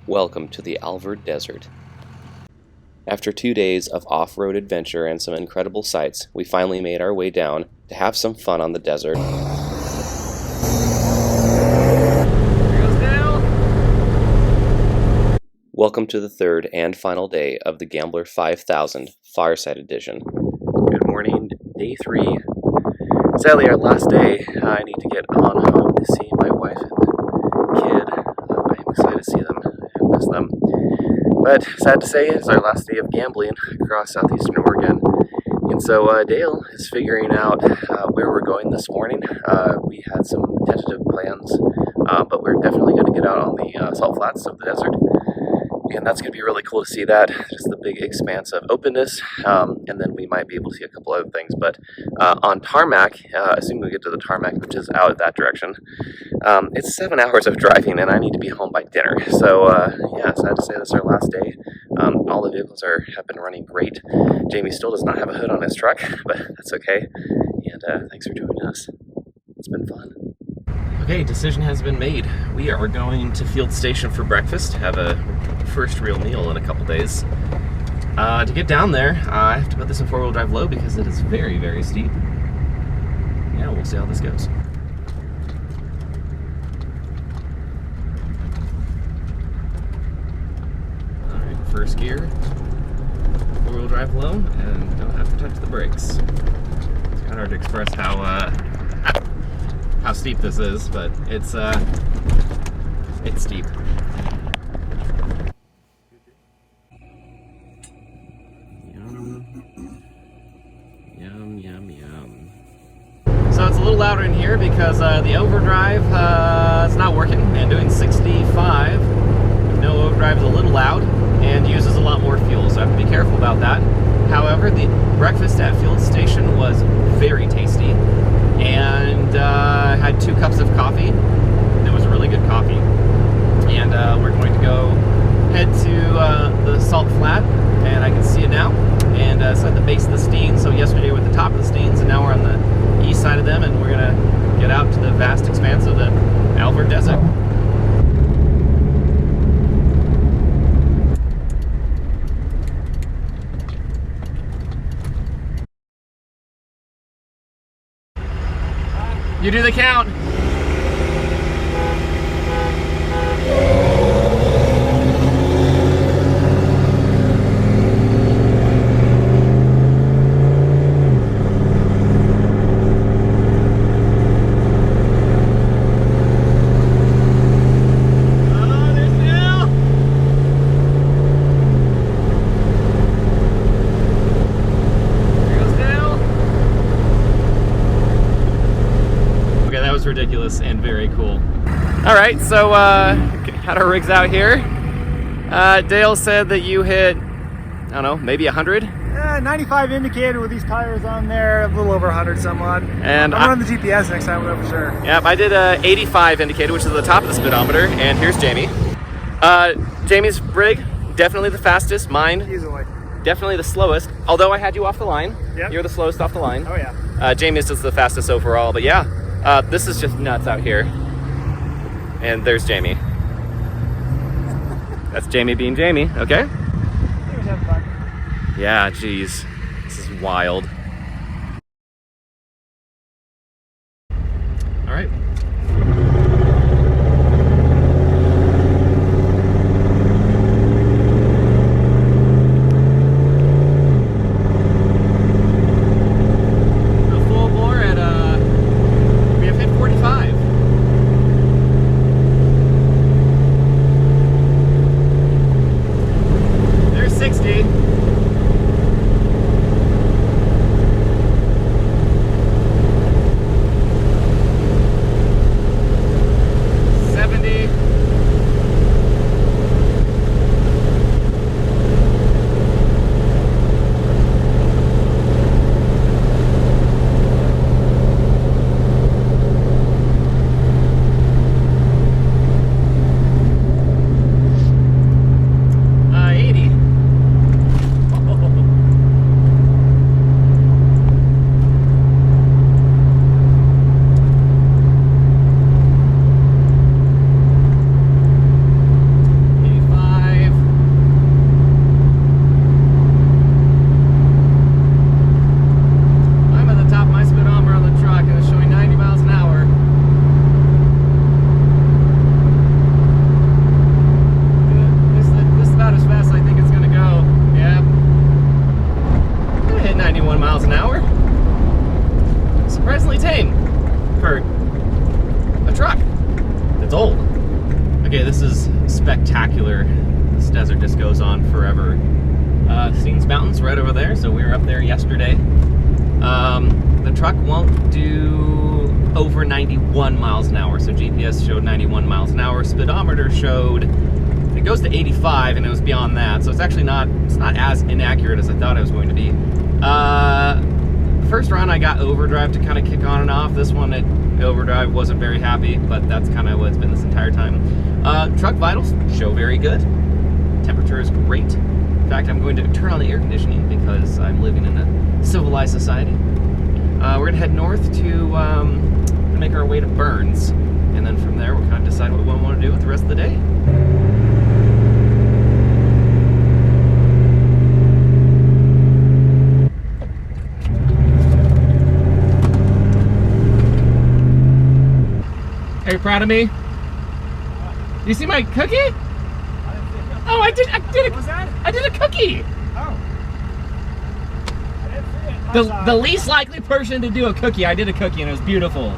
Welcome to the Alvord Desert. After 2 days of off-road adventure and some incredible sights, we finally made our way down to have some fun on the desert. Welcome to the third and final day of the Gambler 5000 Fireside Edition. Good morning, day 3. Sadly, our last day. I need to get on home to see my wife and kid. I am excited to see them. I miss them. But sad to say, it's our last day of gambling across southeastern Oregon. And so Dale is figuring out where we're going this morning. We had some tentative plans, but we're definitely going to get out on the salt flats of the desert. And that's going to be really cool to see that, just the big expanse of openness, and then we might be able to see a couple other things. But on tarmac, assuming we get to the tarmac, which is out that direction, it's 7 hours of driving, and I need to be home by dinner. So yeah, sad to say this is our last day. All the vehicles have been running great. Jamie still does not have a hood on his truck, but that's okay. And thanks for joining us. It's been fun. Okay, decision has been made. We are going to Field Station for breakfast, have a first real meal in a couple days. To get down there, I have to put this in 4-wheel drive low because it is very, very steep. Yeah, we'll see how this goes. Alright, first gear, 4-wheel drive low, and don't have to touch the brakes. It's kind of hard to express how steep this is, but it's steep. Yum, yum, yum. So it's a little louder in here because the overdrive is not working, and doing 65 with no overdrive is a little loud and uses a lot more fuel, so I have to be careful about that. However, the breakfast at Field Station was very tasty, and I had 2 cups of coffee. It was really good coffee. And we're going to go head to the salt flat, and I can see it now. And it's at the base of the Steens. So yesterday we're at the top of the Steens, and now we're on the east side of them, and we're going to get out to the vast expanse of the Alvord Desert. You do the count. Ridiculous and very cool. All right, so got our rigs out here. Dale said that you hit, I don't know, maybe 100? 95 indicated with these tires on there, a little over 100 some odd. And I'm on the GPS next time, we'll know for sure. Yep, I did 85 indicated, which is the top of the speedometer, and here's Jamie. Jamie's rig, definitely the fastest. Mine, easily. Definitely the slowest, although I had you off the line. Yep. You're the slowest off the line. Oh yeah. Jamie's just the fastest overall, but yeah. This is just nuts out here. And there's Jamie. That's Jamie being Jamie, okay? He was having fun. Yeah, geez. This is wild. All right. truck. It's old. Okay, this is spectacular. This desert just goes on forever. Scenes Mountain's right over there, so we were up there yesterday. The truck won't do over 91 miles an hour, so GPS showed 91 miles an hour. Speedometer showed, it goes to 85, and it was beyond that, so it's actually not, it's not as inaccurate as I thought it was going to be. The first run I got overdrive to kind of kick on and off. This one, overdrive wasn't very happy, but that's kind of what it's been this entire time. Truck vitals show very good. Temperature is great. In fact, I'm going to turn on the air conditioning because I'm living in a civilized society. We're gonna head north to make our way to Burns, and then from there we'll kind of decide what we want to do with the rest of the day. Are you proud of me? You see my cookie? Oh, I did What was that? I did a cookie. Oh. I didn't see it. The least likely person to do a cookie. I did a cookie and it was beautiful.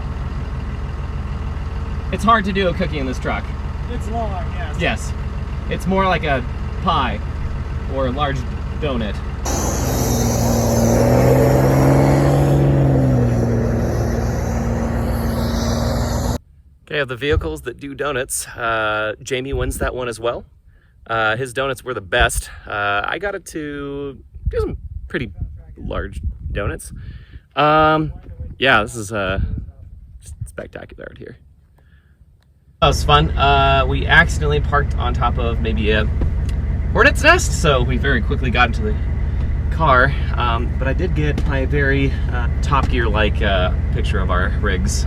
It's hard to do a cookie in this truck. It's long, yes. Yes. It's more like a pie or a large donut. Okay, of the vehicles that do donuts, Jamie wins that one as well. His donuts were the best. I got it to do some pretty large donuts. Yeah, this is spectacular out here. That was fun. We accidentally parked on top of maybe a hornet's nest, so we very quickly got into the car. But I did get my very Top Gear-like picture of our rigs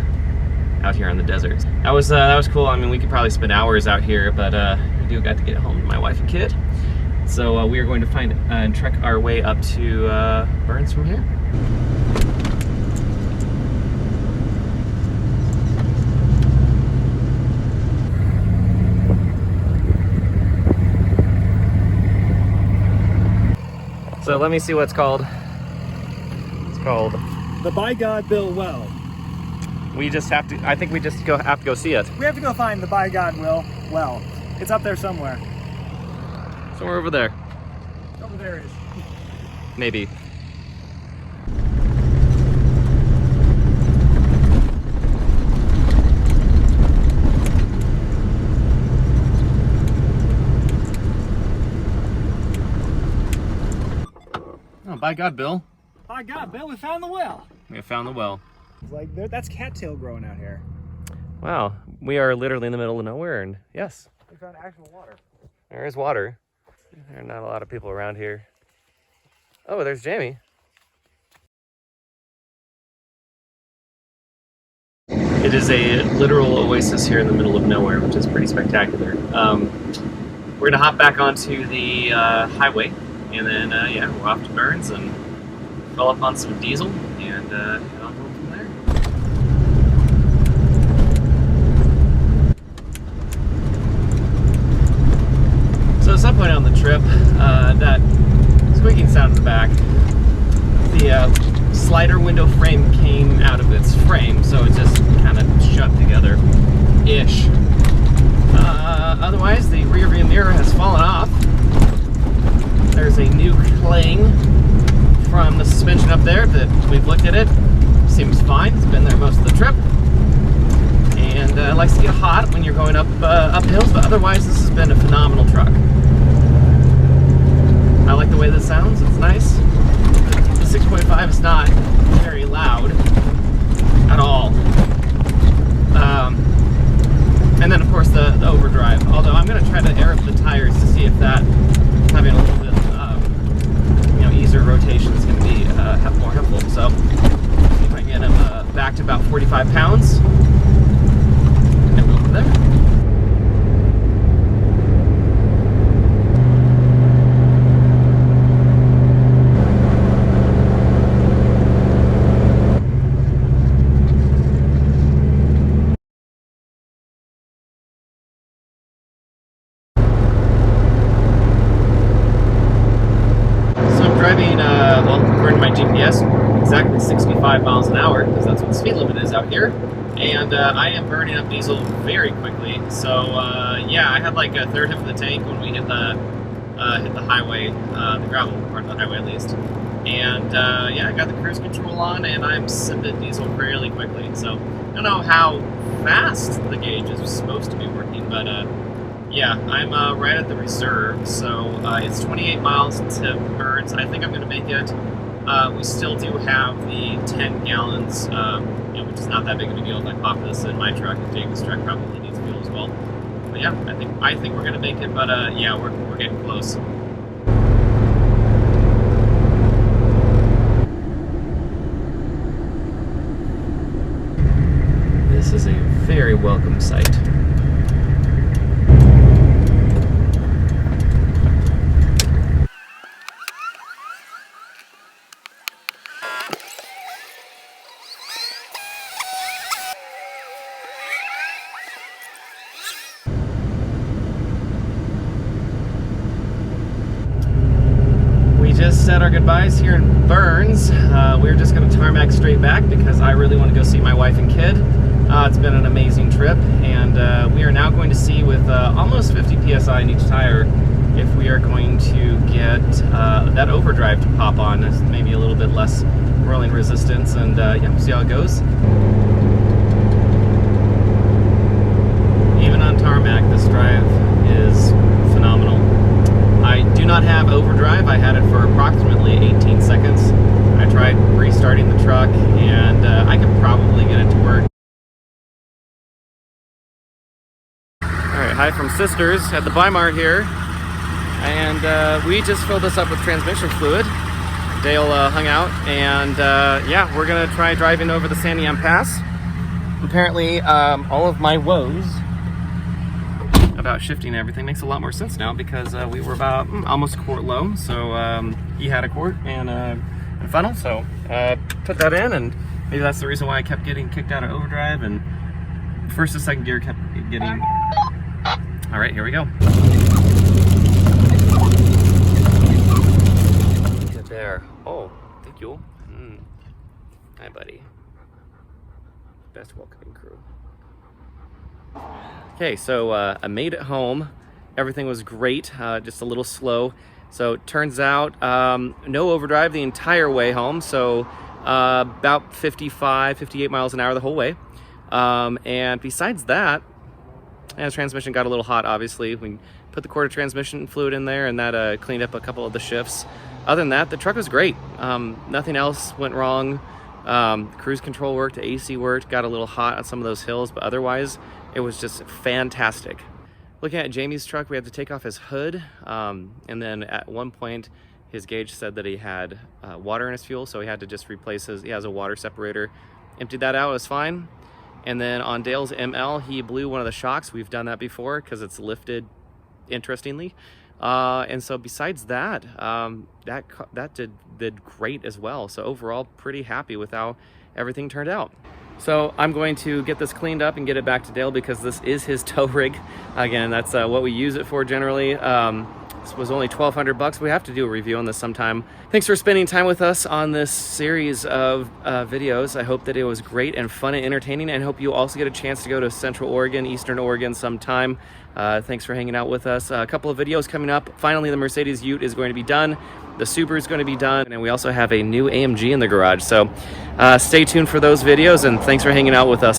out here in the desert. That was cool. I mean, we could probably spend hours out here, but we do got to get home to my wife and kid. So we are going to find and trek our way up to Burns from here. So let me see what it's called. It's called The By God Bill Well. We just have to, I think we just have to go see it. We have to go find the By God Well. It's up there somewhere. Somewhere over there. Over there it is. Maybe. Oh, by God, Bill. By God, Bill, we found the well. We have found the well. Like, that's cattail growing out here. Wow, we are literally in the middle of nowhere, and yes. We found actual water. There is water. There are not a lot of people around here. Oh, there's Jamie. It is a literal oasis here in the middle of nowhere, which is pretty spectacular. We're gonna hop back onto the highway, and then yeah, we're off to Burns and fill up on some diesel and head on home from there. So at some point on the trip, that squeaking sound in the back, the slider window frame came out of its frame, so it just kind of shut together-ish. Otherwise, the rear view mirror has fallen off. There's a new clang from the suspension up there that we've looked at it. Seems fine. It's been there most of the trip. And it likes to get hot when you're going up hills, but otherwise this has been a phenomenal truck. I like the way this sounds. It's nice. The 6.5 is not very loud at all. And then of course the overdrive. Although I'm going to try to air up the tires to see if that having a little bit easier rotation is going to be more helpful. So see if I can get him back to about 45 pounds. And we'll go from there. Driving, well, according to my GPS, exactly 65 miles an hour, because that's what the speed limit is out here. And I am burning up diesel very quickly. So yeah, I had like a third hit of the tank when we hit the highway, the gravel part of the highway at least. And yeah, I got the cruise control on, and I'm sipping diesel fairly quickly. So I don't know how fast the gauge is supposed to be working, but yeah, I'm right at the reserve. So it's 28 miles to Burns. I think I'm going to make it. We still do have the 10 gallons, which is not that big of a deal if I pop this in my truck, and Jake's truck probably needs fuel as well. But yeah, I think we're gonna make it, but yeah, we're getting close. This is a very welcome sight. Just said our goodbyes here in Burns. We're just going to tarmac straight back because I really want to go see my wife and kid. It's been an amazing trip, and we are now going to see with almost 50 psi in each tire if we are going to get that overdrive to pop on. It's maybe a little bit less rolling resistance, and yeah, we'll see how it goes. Even on tarmac, this drive is phenomenal. I do not have overdrive. I had it for approximately 18 seconds. I tried restarting the truck, and I could probably get it to work. Alright, hi from Sisters at the Weimar here. And we just filled this up with transmission fluid. Dale hung out, and yeah, we're going to try driving over the Santiam Pass. Apparently, all of my woes about shifting and everything makes a lot more sense now, because we were about almost a quart low, so he had a quart and a funnel, so put that in, and maybe that's the reason why I kept getting kicked out of overdrive, and first and second gear kept getting... All right, here we go. Get there. Oh, thank you. Hi, buddy. Best welcoming crew. Okay, so I made it home. Everything was great, just a little slow. So it turns out no overdrive the entire way home, so about 55, 58 miles an hour the whole way. And besides that, the transmission got a little hot, obviously. We put the quarter transmission fluid in there, and that cleaned up a couple of the shifts. Other than that, the truck was great. Nothing else went wrong. Cruise control worked, the AC worked, got a little hot on some of those hills, but otherwise, it was just fantastic. Looking at Jamie's truck, we had to take off his hood, and then at one point, his gauge said that he had water in his fuel, so he had to just replace he has a water separator. Emptied that out, it was fine. And then on Dale's ML, he blew one of the shocks. We've done that before because it's lifted, interestingly. And so besides that, that did great as well. So overall, pretty happy with how everything turned out. So I'm going to get this cleaned up and get it back to Dale, because this is his tow rig. Again, that's what we use it for generally. This was only $1,200. We have to do a review on this sometime. Thanks for spending time with us on this series of videos. I hope that it was great and fun and entertaining, and hope you also get a chance to go to Central Oregon, Eastern Oregon sometime. Thanks for hanging out with us. A couple of videos coming up. Finally, the Mercedes Ute is going to be done. The Subaru is going to be done, and we also have a new AMG in the garage. So stay tuned for those videos, and thanks for hanging out with us.